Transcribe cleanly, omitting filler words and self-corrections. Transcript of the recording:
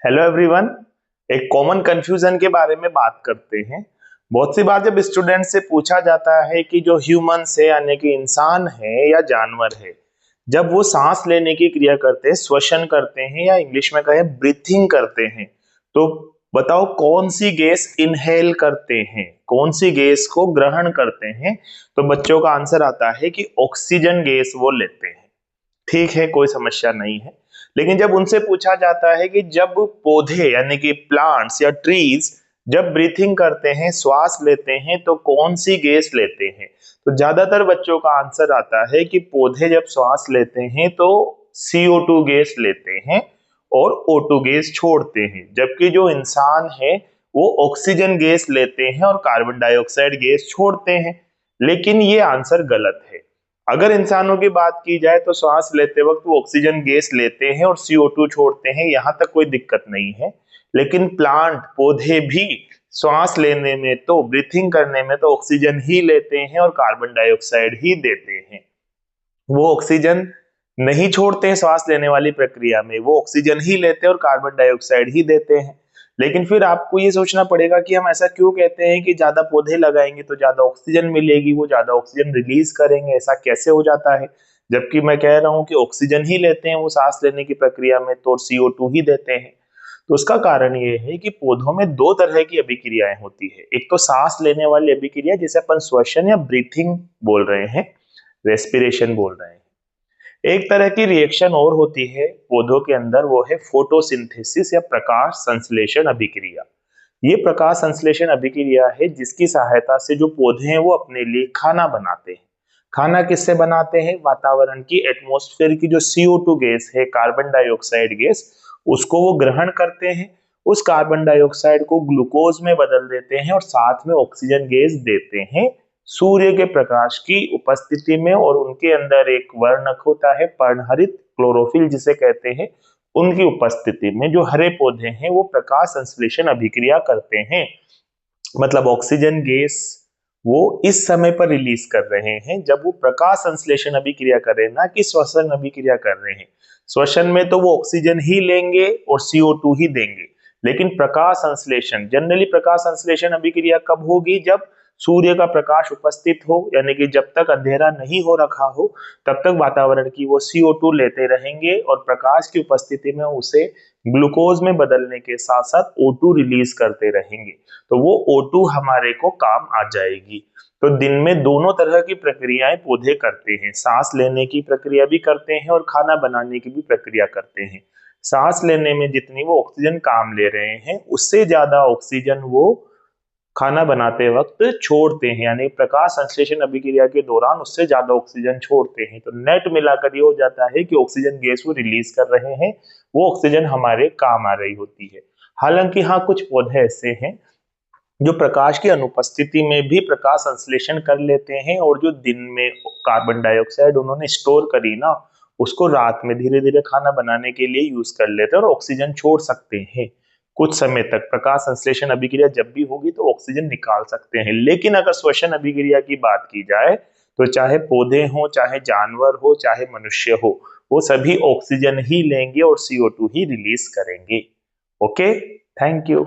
Hello everyone. एक common confusion के बारे में बात करते हैं। बहुत सी बार जब स्टूडेंट से पूछा जाता है कि जो ह्यूमंस है यानी कि इंसान है या जानवर है, जब वो सांस लेने की क्रिया करते हैं, श्वसन करते हैं या इंग्लिश में कहें ब्रीथिंग करते हैं, तो बताओ कौन सी गैस इनहेल करते हैं, कौन सी गैस को ग्रहण करते हैं। तो बच्चों का आंसर आता है कि ऑक्सीजन गैस वो लेते हैं। ठीक है, कोई समस्या नहीं है। लेकिन जब उनसे पूछा जाता है कि जब पौधे यानी कि प्लांट्स या ट्रीज जब ब्रीथिंग करते हैं, श्वास लेते हैं, तो कौन सी गैस लेते हैं, तो ज्यादातर बच्चों का आंसर आता है कि पौधे जब श्वास लेते हैं तो CO2 गैस लेते हैं और O2 गैस छोड़ते हैं, जबकि जो इंसान है वो ऑक्सीजन गैस लेते हैं और कार्बन डाइऑक्साइड गैस छोड़ते हैं। लेकिन ये आंसर गलत है। अगर इंसानों की बात की जाए तो श्वास लेते वक्त वो ऑक्सीजन गैस लेते हैं और CO2 छोड़ते हैं, यहां तक कोई दिक्कत नहीं है। लेकिन प्लांट पौधे भी श्वास लेने में तो ब्रीथिंग करने में तो ऑक्सीजन ही लेते हैं और कार्बन डाइऑक्साइड ही देते हैं। वो ऑक्सीजन नहीं छोड़ते हैं श्वास लेने वाली प्रक्रिया में, वो ऑक्सीजन ही लेते हैं और कार्बन डाइऑक्साइड ही देते हैं। लेकिन फिर आपको ये सोचना पड़ेगा कि हम ऐसा क्यों कहते हैं कि ज्यादा पौधे लगाएंगे तो ज्यादा ऑक्सीजन मिलेगी, वो ज्यादा ऑक्सीजन रिलीज करेंगे, ऐसा कैसे हो जाता है, जबकि मैं कह रहा हूं कि ऑक्सीजन ही लेते हैं वो सांस लेने की प्रक्रिया में, तो CO2 ही देते हैं। तो उसका कारण ये है कि पौधों में दो तरह की अभिक्रियाएं होती है। एक तो सांस लेने वाली अभिक्रिया जिसे अपन श्वसन या ब्रीथिंग बोल रहे हैं, रेस्पिरेशन बोल रहे हैं। एक तरह की रिएक्शन और होती है पौधों के अंदर, वो है फोटोसिंथेसिस या प्रकाश संश्लेषण अभिक्रिया। ये प्रकाश संश्लेषण अभिक्रिया है जिसकी सहायता से जो पौधे हैं वो अपने लिए खाना बनाते हैं। खाना किससे बनाते हैं? वातावरण की, एटमॉस्फेयर की जो CO2 गैस है, कार्बन डाइऑक्साइड गैस, उसको वो ग्रहण करते हैं। उस कार्बन डाइऑक्साइड को ग्लूकोज में बदल देते हैं और साथ में ऑक्सीजन गैस देते हैं सूर्य के प्रकाश की उपस्थिति में। और उनके अंदर एक वर्णक होता है पर्णहरित, क्लोरोफिल जिसे कहते हैं, उनकी उपस्थिति में जो हरे पौधे हैं वो प्रकाश संश्लेषण अभिक्रिया करते हैं। मतलब ऑक्सीजन गैस वो इस समय पर रिलीज कर रहे हैं जब वो प्रकाश संश्लेषण अभिक्रिया कर रहे हैं, ना कि श्वसन अभिक्रिया कर रहे हैं। श्वसन में तो वो ऑक्सीजन ही लेंगे और CO2 ही देंगे। लेकिन प्रकाश संश्लेषण, जनरली प्रकाश संश्लेषण अभिक्रिया कब होगी? जब सूर्य का प्रकाश उपस्थित हो, यानी कि जब तक अंधेरा नहीं हो रखा हो तब तक वातावरण की वो CO2 लेते रहेंगे और प्रकाश की उपस्थिति में उसे ग्लूकोज में बदलने के साथ साथ O2 रिलीज करते रहेंगे, तो वो O2 हमारे को काम आ जाएगी। तो दिन में दोनों तरह की प्रक्रियाएं पौधे करते हैं, सांस लेने की प्रक्रिया भी करते हैं और खाना बनाने की भी प्रक्रिया करते हैं। सांस लेने में जितनी वो ऑक्सीजन काम ले रहे हैं उससे ज्यादा ऑक्सीजन वो खाना बनाते वक्त छोड़ते हैं, यानी प्रकाश संश्लेषण अभिक्रिया के दौरान उससे ज्यादा ऑक्सीजन छोड़ते हैं। तो नेट मिलाकर ये हो जाता है कि ऑक्सीजन गैस वो रिलीज कर रहे हैं, वो ऑक्सीजन हमारे काम आ रही होती है। हालांकि हाँ, कुछ पौधे ऐसे हैं जो प्रकाश की अनुपस्थिति में भी प्रकाश संश्लेषण कर लेते हैं और जो दिन में कार्बन डाइऑक्साइड उन्होंने स्टोर करी ना, उसको रात में धीरे धीरे खाना बनाने के लिए यूज कर लेते हैं और ऑक्सीजन छोड़ सकते हैं। कुछ समय तक प्रकाश संश्लेषण अभिक्रिया जब भी होगी तो ऑक्सीजन निकाल सकते हैं। लेकिन अगर श्वसन अभिक्रिया की बात की जाए तो चाहे पौधे हो, चाहे जानवर हो, चाहे मनुष्य हो, वो सभी ऑक्सीजन ही लेंगे और CO2 ही रिलीज करेंगे। Okay, thank you.